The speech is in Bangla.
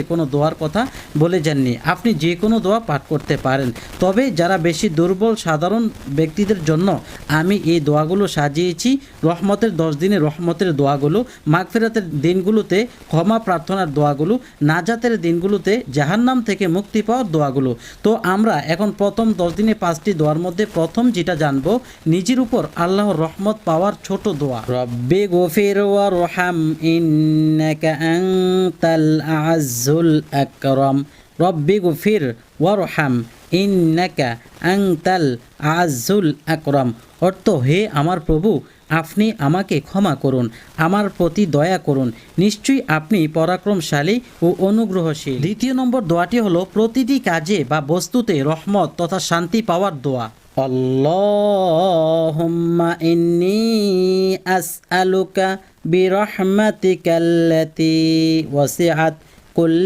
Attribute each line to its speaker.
Speaker 1: কোনো দোয়ার কথা বলে যাননি। আপনি যে কোনো দোয়া পাঠ করতে পারেন, তবে যারা বেশি দুর্বল সাধারণ ব্যক্তিদের জন্য আমি এই দোয়াগুলো সাজিয়েছি। রহমতের 10 দিনে রহমতের দোয়াগুলো, মাগফিরাতের দিনগুলোতে ক্ষমা প্রার্থনার দোয়াগুলো, নাজাতের দিনগুলোতে জাহান্নাম থেকে মুক্তি পাওয়ার দোয়াগুলো। তো আমরা এখন প্রথম 10 দিনে 5টি দোয়ার মধ্যে প্রথম যেটা জানবো, নিজের উপর আল্লাহর রহমত পাওয়ার ছোট দোয়া। রব্বি গফির ওয়ারহাম ইন্নাকা আনতাল আ'আজ্জুল আকরাম। রব্বি গফির ওয়ারহাম ইন্নাকা আনতাল আ'আজ্জুল আকরাম। অর্থ, হে আমার প্রভু, আপনি আমাকে ক্ষমা করুন, আমার প্রতি দয়া করুন, নিশ্চয়ই আপনি পরাক্রমশালী ও অনুগ্রহশীল। দ্বিতীয় নম্বর দোয়াটি হলো প্রতিটি কাজে বা বস্তুতে রহমত তথা শান্তি পাওয়ার দোয়া। আল্লাহুম্মা ইন্নী আসআলুকা বিরহমাতিকাল্লাতী ওয়াসিআত কুল্লা